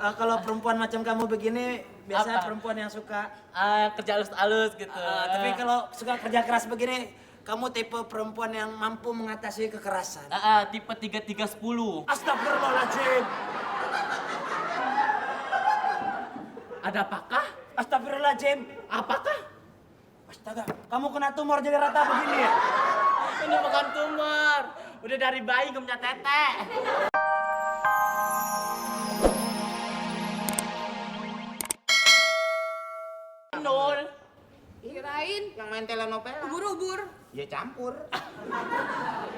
Kalau perempuan macam kamu begini, biasanya perempuan yang suka kerja halus-halus gitu. tapi kalau suka kerja keras begini, kamu tipe perempuan yang mampu mengatasi kekerasan. Tipe 3310. Astagfirullahaladzim. Ada apakah? Astagfirullahaladzim. Apakah? Astaga, kamu kena tumor jadi rata begini ya? Ini bukan tumor. Udah dari bayi gak punya tete. Nol. Kirain Yang main telenovela. ubur-ubur. Ya campur.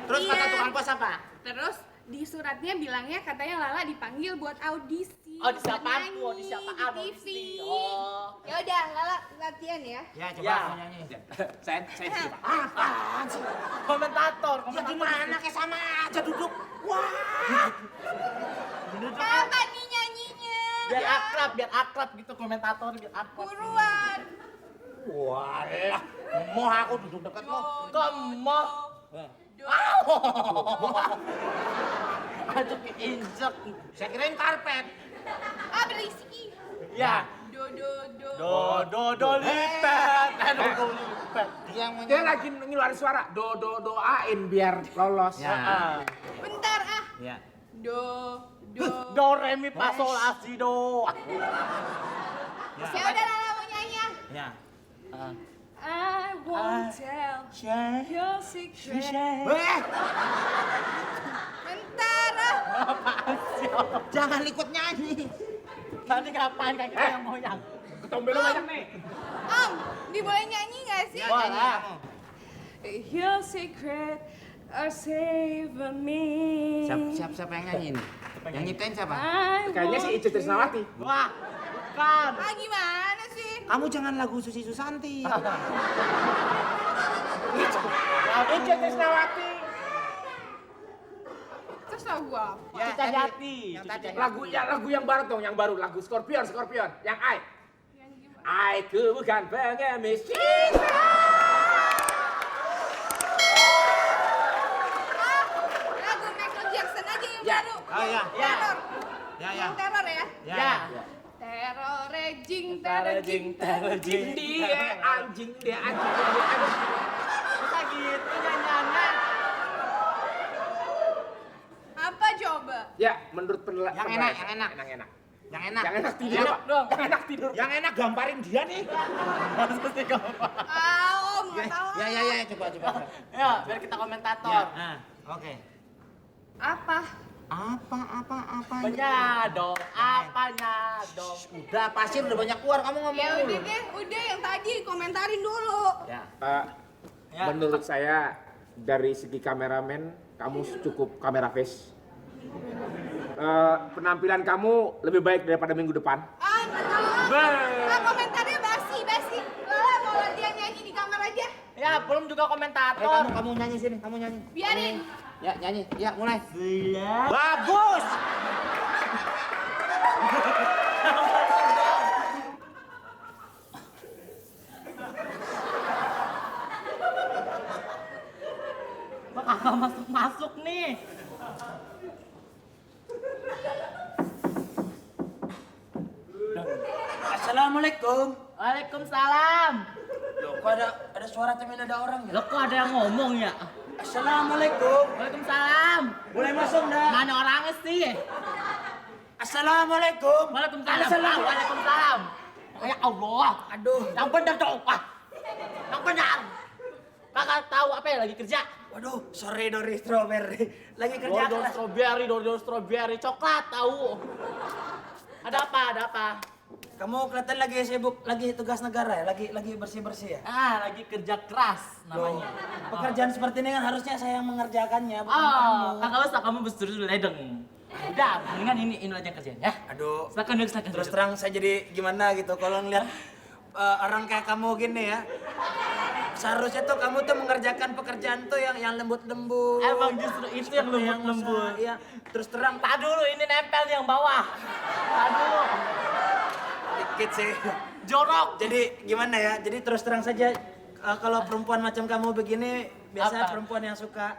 Terus Iya. kata tukang pos apa? Terus di suratnya bilangnya katanya Lala dipanggil buat audisi. Audisi buat apaan nyanyi tuh? Audisi apaan? di TV. Audisi. Oh. Ya udah, Lala latihan ya. Ya coba Ya. aku nyanyi. Saya siapa? Apaan sih? Komentator. Ya gimana kayak sama aja duduk. Wah. Kapan nih nyanyinya? Biar akrab gitu komentator biar akrab. Buruan. Walah, mau aku duduk dekat lo. Kamu. Aduh keinjek. Saya kirain karpet. Ah berisik. Ya. Do lipet. Do lipet. Dia lagi ngeluarin suara. Doain biar lolos. Ya. Bentar ah. Ya. Do re mi fa sol la si do. Ya udah Lala mau nyanyi ya. Ya. I won't tell your secret. Bentar ah. Jangan ikut nyanyi. Tadi ngapain kan kita yang mau yang? Ketombel banyak nih. Om, diboleh nyanyi nggak sih? Boleh. Your secret are saving me. Siapa yang nyanyi ini? Yang nyiptain siapa? Kayaknya si Ica Trisnawati. Wah, bukan. Ah gimana sih? Kamu jangan lagu Susi Susanti. Ica Trisnawati. Terus lagu apa? Cita Jati. Yang tadi. Lagu yang baru dong, yang baru lagu Scorpion, yang I. Yang gimana? Aku bukan pengemis cinta. Lagu Michael Jackson aja yang Ya. baru. Oh ya. Teror. Ya. Yang teror ya? Ya. Teror rejing, Terjing. Dia anjing. Bisa gitu nyanyiannya. Apa coba? Ya, menurut penilaian Yang enak. Yang enak. Yang enak. Yang enak tidur, Enak Pak. dong. Yang enak tidur. Yang enak gamparin dia nih. Ah, Om, nggak tahu. Ya, coba. Ya, biar kita komentator. Nah, oke. Apa? Apanya dong? Apanya dong? Udah pasir udah banyak keluar kamu ngomong Ya dulu. udah deh, udah yang tadi komentarin dulu. Ya. Ya. Menurut saya dari segi kameramen kamu cukup kamera face. Penampilan kamu lebih baik daripada minggu depan. Ah, nggak tahu. Ah, komentarnya basi. Lala mau latihan nyanyi di kamar aja. Ya, belum juga komentator. Kamu nyanyi sini, kamu nyanyi. Biarin. Ya, nyanyi. Ya, mulai. Siap. Bagus. Kok kakak masuk nih? Assalamualaikum. Waalaikumsalam. Loh, kok ada suara tapi ada orang ya? Loh, kok ada yang ngomong ya? Assalamualaikum. Waalaikumsalam. Boleh masuk dah? Mana orangnya sih? Assalamualaikum. Waalaikumsalam. Waalaikumsalam. Ya Allah. Aduh. Yang benar dong. Yang benar. Kakak tahu apa ya lagi kerja? Waduh, sorry Dori Strawberry. Lagi kerja Dodol keras. strawberry, coklat tahu. Ada apa? Kamu kelihatan lagi sibuk, lagi tugas negara ya? Lagi bersih-bersih ya? Lagi kerja keras namanya. Pekerjaan seperti ini kan harusnya saya yang mengerjakannya, bukan Oh, kamu. kakak usah kamu bersuri ledeng. Udah, mendingan ini aja yang kerjain ya. Aduh, Silakan. terus terang saya jadi gimana gitu kalau ngeliat orang kayak kamu gini ya. Seharusnya tuh kamu tuh mengerjakan pekerjaan tuh yang lembut-lembut. Emang justru itu yang lembut-lembut. Iya, terus terang Tak dulu, ini nempel yang bawah. Tak dulu. dikit sih. Jorok. Jadi gimana ya? Jadi terus terang saja kalau perempuan macam kamu begini biasanya Apa? perempuan yang suka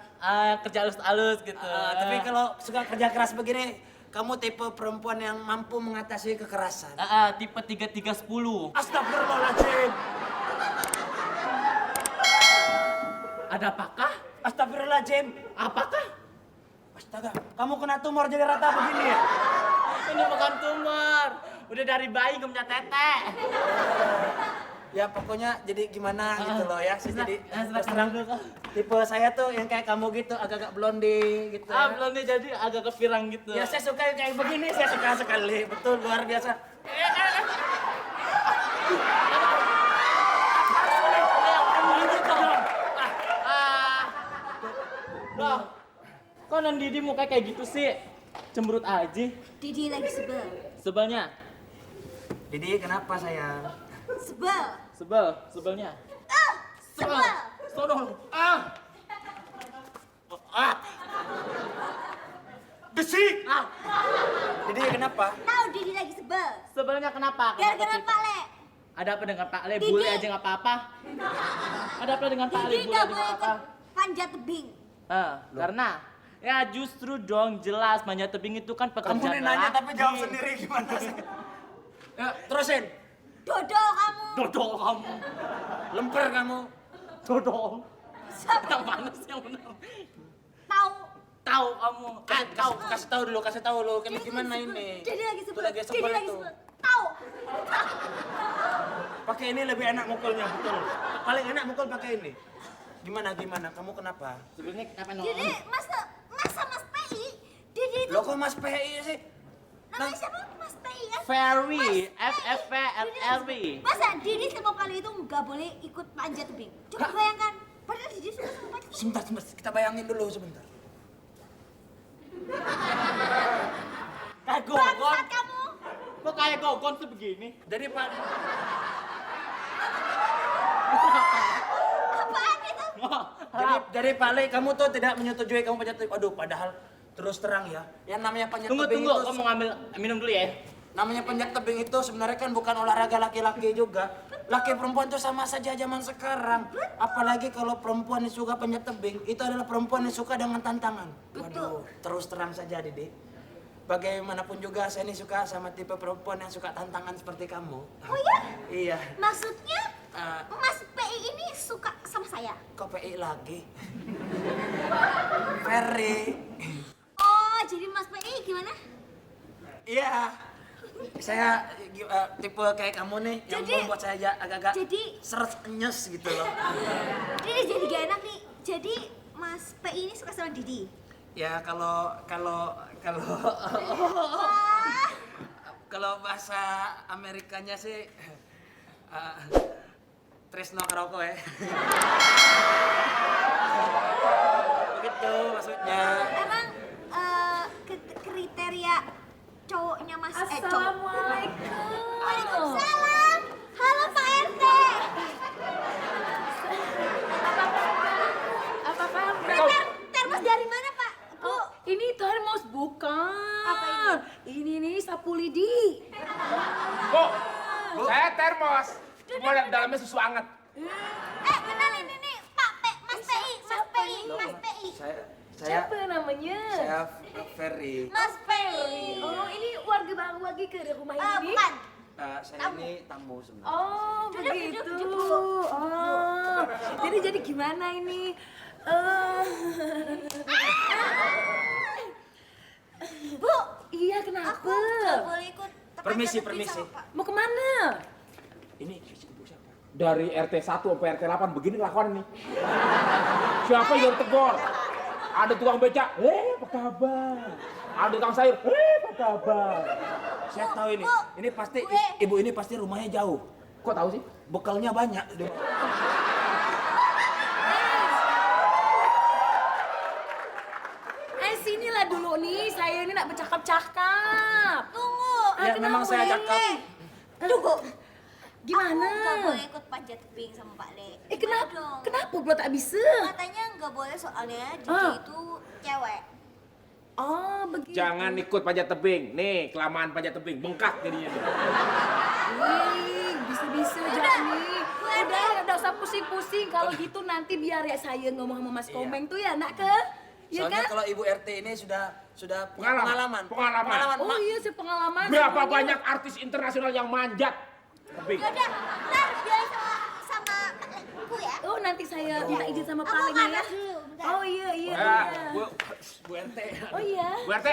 Kerja halus-halus gitu. tapi kalau suka kerja keras begini, kamu tipe perempuan yang mampu mengatasi kekerasan. Tipe 3310. Astagfirullahaladzim. Ada apakah? Astagfirullahaladzim. Apakah? Astaga, kamu kena tumor jadi rata begini ya? Ini bukan tumor. Udah dari bayi gak punya tete. Ya pokoknya jadi gimana gitu loh ya. Saya jadi terus terang dulu. tipe saya tuh yang kayak kamu gitu, agak-agak blondie gitu ya. Belum nih jadi agak kepirang gitu. Ya saya suka yang kayak begini, saya suka sekali. Betul, luar biasa. Loh, kok non Didi muka kayak gitu sih? Cemberut aja. Didi lagi sebel. Sebelnya? Jadi kenapa sayang? Sebel. Sebelnya. Sebel. Sodong. Besi! Jadi kenapa? Tahu Didi lagi sebel. Sebelnya kenapa? Gara-gara Pak Le. Ada apa dengan Pak Le? Didi. Bule aja nggak apa-apa. Ada apa dengan Pak Le? Didi Bule nggak aja boleh nggak ikut apa-apa. panjat tebing. Karena ya justru dong jelas manjat tebing itu kan pekerjaan Kamu nih nanya tapi laki. jawab sendiri gimana sih? Ya, terusin. Dodol kamu. Dodol kamu. Lemper kamu. Dodol. Siapa? Yang mana sih yang benar? Tahu. Tahu kamu. Kasih tahu dulu. Kamu gimana ini? Didi lagi sebel. Itu lagi sebel Didi lagi itu. sebel. Tahu. Pakai ini lebih enak mukulnya, betul. Paling enak mukul pakai ini. Gimana? Kamu kenapa? Sebenarnya kenapa no? Didi masa Mas PI. Didi itu Lo kok Mas PI sih? namanya siapa? Mas PI kan? Ferry, Mas, FFV. Masa Didi sama kali itu nggak boleh ikut panjat tebing? Coba bayangkan. Padahal Didi suka sama panjat tebing. Sebentar. Kita bayangin dulu sebentar. Kayak gogon. Bangsat kamu. Kok kayak gogon tuh begini? Jadi Pak, Apaan itu? jadi Pak Le, kamu tuh tidak menyetujui kamu panjat tebing. Aduh, padahal terus terang ya, yang namanya panjat Tunggu, tebing kamu itu, mau ngambil minum dulu ya? namanya panjat tebing itu sebenarnya kan bukan olahraga laki-laki juga. Laki perempuan tuh sama saja zaman sekarang. Apalagi kalau perempuan yang suka panjat tebing, itu adalah perempuan yang suka dengan tantangan. Waduh, terus terang saja Dede. Bagaimanapun juga saya ini suka sama tipe perempuan yang suka tantangan seperti kamu. Oh ya? Iya. Maksudnya Eh. Mas PI ini suka sama saya? Kok PI lagi? Ferry. Oh, jadi Mas PI gimana? Iya. Saya tipe kayak kamu nih yang Jadi- membuat saya agak-agak jadi- seret nyes gitu loh. Didi jadi gak enak nih. Jadi Mas PI ini suka sama Didi? Ya kalau Wah, kalau bahasa Amerikanya sih Tresno Karoko ya. Begitu maksudnya. emang kriteria cowoknya Mas cowok. Assalamualaikum. Waalaikumsalam. Halo Pak RT. Apa kabar? Termos dari mana Pak? Bu. Oh, ini termos bukan. Apa ini? Ini sapu lidi. Bu, saya termos. Cuma dalamnya susu anget. Kenalin ini Pak Mas PI. Mas PI. Mas PI. Saya Siapa namanya? saya Ferry. Mas PI. Oh, ini warga baru lagi ke rumah ini. Bukan. Saya ini tamu sebenarnya. Oh, Duduk, begitu. duduk, duduk. Oh, jadi gimana ini? Bu, Iya, aku kenapa? nggak boleh ikut panjat Permisi, tebing permisi. sama Pak. Mau kemana? Ini ibu siapa? Dari RT 1 sampai RT 8 begini kelakuan nih. Siapa yang tegur? Ada tukang beca, apa kabar? Ada tukang sayur, apa kabar? Saya tahu ini. Bu, Ini pasti gue. ibu ini pasti rumahnya jauh. Kok tahu sih? Bekalnya banyak. Sinilah dulu nih, saya ini nak bercakap-cakap. Tunggu. Ya memang saya cakap. Tunggu. Gimana? Aku nggak boleh ikut panjat tebing sama Pak Le. Kenapa? dong? Kenapa pula tak bisa? Katanya nggak boleh soalnya Didi Ah. itu cewek. Oh, begitu. Jangan ikut panjat tebing. Nih, kelamaan panjat tebing, bengkak jadinya. Wih, bisa-bisa Jani. Udah usah pusing-pusing. Kalau gitu nanti biar ya saya ngomong sama Mas Komeng tuh ya, nak ke? Ya Soalnya kan? kalau Ibu RT ini sudah punya Pengalaman. pengalaman. Oh iya, sepengalaman. Berapa banyak artis internasional yang manjat tebing? Yaudah, ntar biar sama aku ya. Oh, nanti saya minta izin sama Aku palingnya ya. kamar dulu, bentar. Oh iya, iya. Ah, iya. Bu RT. Oh iya. Bu RT.